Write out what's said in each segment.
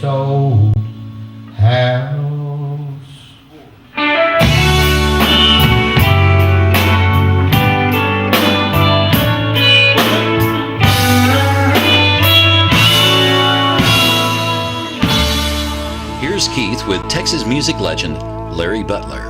this old house. Here's Keith with Texas music legend Larry Butler.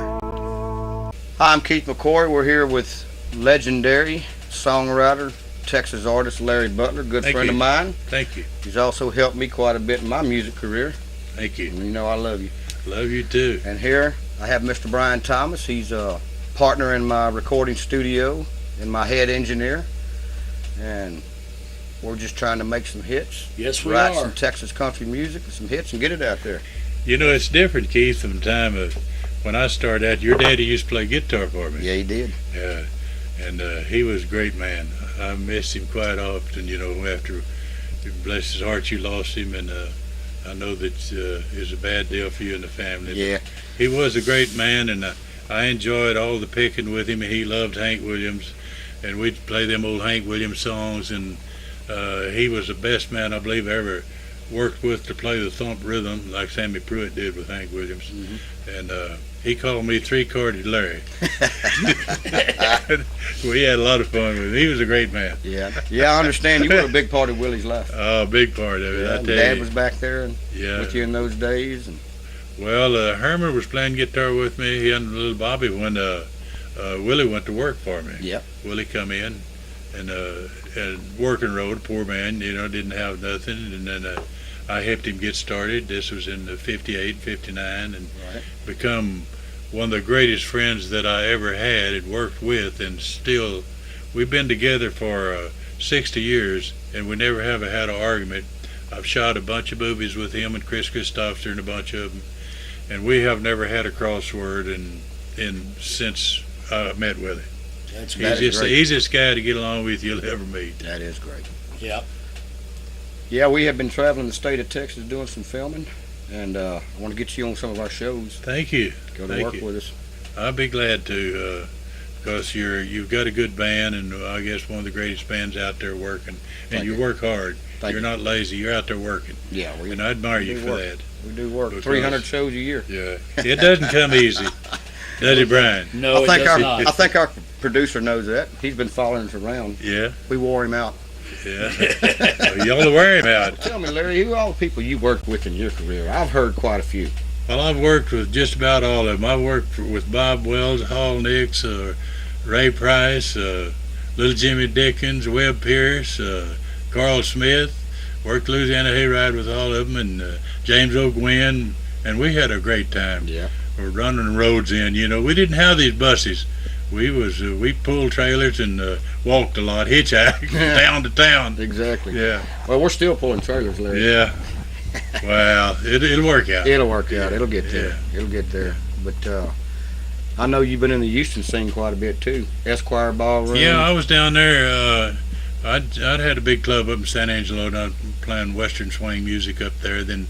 Hi, I'm Keith McCoy. We're here with legendary songwriter, Texas artist Larry Butler, good friend of mine. Thank you. He's also helped me quite a bit in my music career. Thank you. And you know I love you. Love you too. And here I have Mr. Brian Thomas. He's a partner in my recording studio and my head engineer. And we're just trying to make some hits. Yes, we write are. some Texas country music and some hits and get it out there. You know, it's different, Keith, from the time of when I started out. Your daddy used to play guitar for me. Yeah, he did. Yeah. And he was a great man. I missed him quite often, you know, after, bless his heart, you lost him, and I know that it was a bad deal for you and the family. Yeah. He was a great man, and I enjoyed all the picking with him, and he loved Hank Williams, and we'd play them old Hank Williams songs, and he was the best man I believe I ever worked with to play the thump rhythm like Sammy Pruitt did with Hank Williams. Mm-hmm. And he called me three-corded Larry. We had a lot of fun with him. He was a great man. Yeah, I understand. You were a big part of Willie's life. Oh, a big part of it, Yeah, I tell Dad you. was back there and Yeah. with you in those days. And Well, Herman was playing guitar with me. He and little Bobby when Willie went to work for me. Yep. Willie come in and working road, poor man, you know, didn't have nothing. And then I helped him get started. This was in 58, 59, and Right. become one of the greatest friends that I ever had and worked with. And still, we've been together for 60 years, and we never have had an argument. I've shot a bunch of movies with him and Chris Christopher and a bunch of them, and we have never had a crossword in since I met with him. That's He's great. just the easiest guy to get along with you'll ever meet. that is great. Yep. Yeah, we have been traveling the state of Texas doing some filming, and I want to get you on some of our shows. Thank you. Go to Thank work you. with us. I'd be glad to, because you've got a good band, and I guess one of the greatest bands out there working. And Thank you you. work hard. Thank You're you. not lazy. You're out there working, Yeah, we and I admire you do for work. that. We do work. Because- 300 shows a year. Yeah, it doesn't come easy, does it, Brian? No, I think it does not. I think our producer knows that. He's been following us around. Yeah, We wore him out. yeah. Well, you ought to wear him out. Tell me, Larry, who are all the people you worked with in your career? I've heard quite a few. Well, I've worked with just about all of them. I've worked with Bob Wells, Hall Nix, Ray Price, Little Jimmy Dickens, Webb Pierce, Carl Smith. Worked Louisiana Hayride with all of them, and James O'Gwen, and we had a great time. Yeah. We're running the roads in. You know, we didn't have these buses. We pulled trailers and walked a lot, hitchhiked town to town. Exactly. Yeah, Well, we're still pulling trailers, Larry. yeah. Well, it'll work out. It'll work out. It'll get there. Yeah. It'll get there. But I know you've been in the Houston scene quite a bit too. Esquire Ballroom. Yeah, I was down there. I'd had a big club up in San Angelo, and I was playing Western swing music up there. Then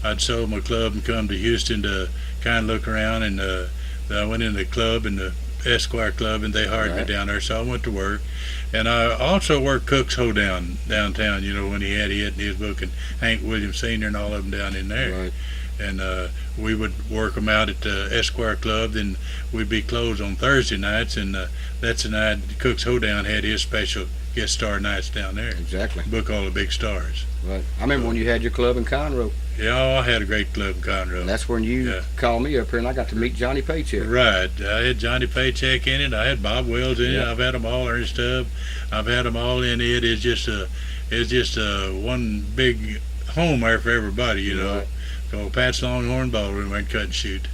I'd sold my club and come to Houston to kind of look around, and I went in the club, and the Esquire Club, and they hired me Right. down there, so I went to work. And I also worked Cook's Hoedown downtown, you know, when he had it, and he was booking Hank Williams Sr. and all of them down in there. Right. And we would work them out at the Esquire Club. Then we'd be closed on Thursday nights, and that's the night Cook's Hoedown had his special guest star nights down there. Exactly. Book all the big stars. Right. I remember when you had your club in Conroe. Yeah, I had a great club in Conroe. And that's when you Yeah. called me up here, and I got to meet Johnny Paycheck. Right. I had Johnny Paycheck in it. I had Bob Wells in it. Yeah. I've had them all, Ernest Tubb. I've had them all in it. It's just one big home there for everybody, you know. Right. So Pat's Longhorn Ballroom and cut and shoot.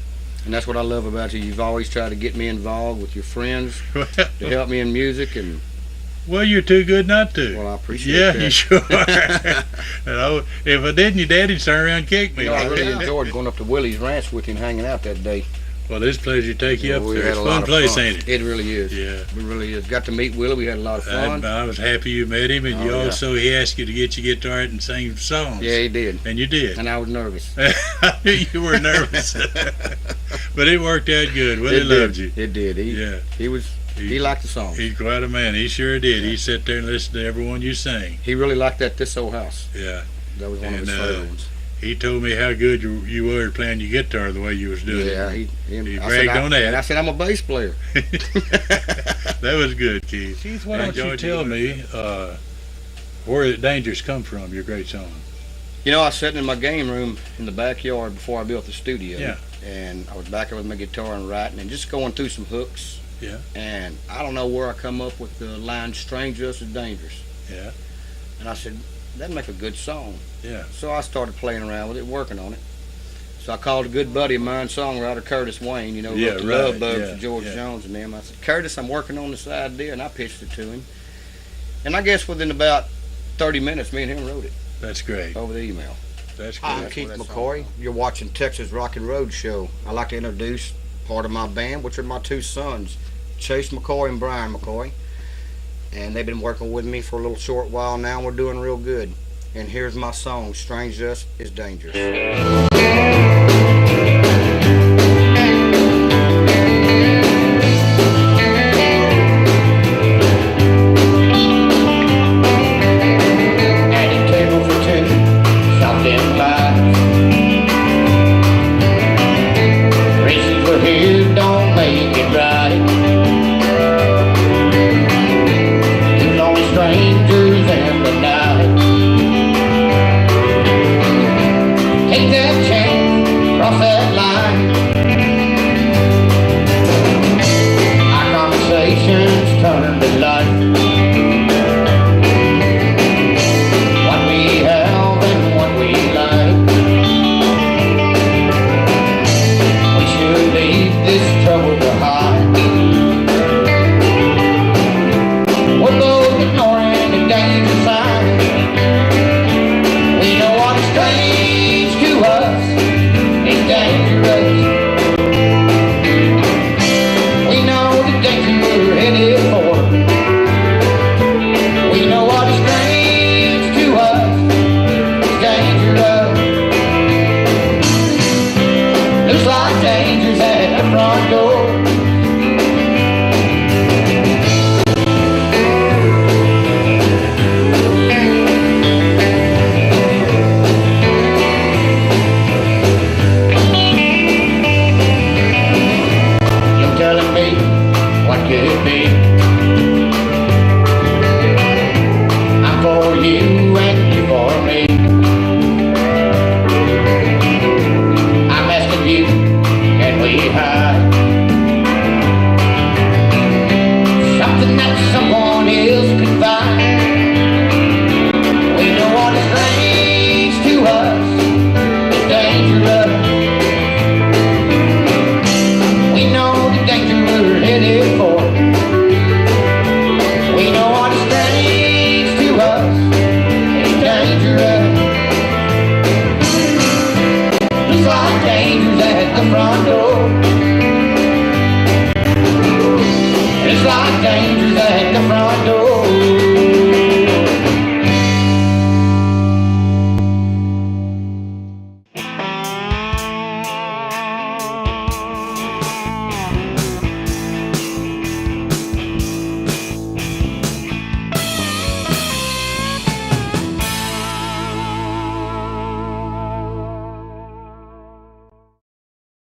And that's what I love about you. You've always tried to get me involved with your friends to help me in music, and Well, you're too good not to. well, I appreciate Yeah, that. you sure are. If I didn't, your daddy'd turn around and kick me. You know, I really enjoyed going up to Willie's Ranch with you and hanging out that day. Well, it's a pleasure to take you up We there. had It's a a lot fun of place, fun. ain't it? It really is. Yeah. It really is. Got to meet Willie. We had a lot of fun. I was happy you met him, and Oh, you yeah. also he asked you to get your guitar out and sing songs. Yeah, he did. And you did. And I was nervous. I knew you were nervous, but it worked out good. Willie It loved did. you. It did. Yeah, He liked the song. he's quite a man. He sure did. He sat there and listened to everyone you sang. He really liked that This Old House. Yeah, That was one of And, his favorite ones. He told me how good you were at playing your guitar the way you was doing Yeah, it. He I bragged on that. And I said, I'm a bass player. That was good, Keith. Keith, why don't you tell me where did Dangers come from, your great song? You know, I was sitting in my game room in the backyard before I built the studio. Yeah. And I was back there with my guitar and writing and just going through some hooks. Yeah. And I don't know where I come up with the line, strange just as dangerous. Yeah. And I said, that'd make a good song. Yeah. So I started playing around with it, working on it. So I called a good buddy of mine, songwriter Curtis Wayne, you know, Yeah, wrote the right, Love Bugs yeah, for George yeah. Jones and them. I said, Curtis, I'm working on this idea, and I pitched it to him. And I guess within about 30 minutes, me and him wrote it That's great. over the email. That's Hi, I'm great. Keith where that McCoy. song You're watching Texas Rock and Road Show. I'd like to introduce part of my band, which are my two sons, Chase McCoy and Brian McCoy. And they've been working with me for a little short while now, and we're doing real good. And here's my song, Strange Just is Dangerous. It's like dangers at the front door.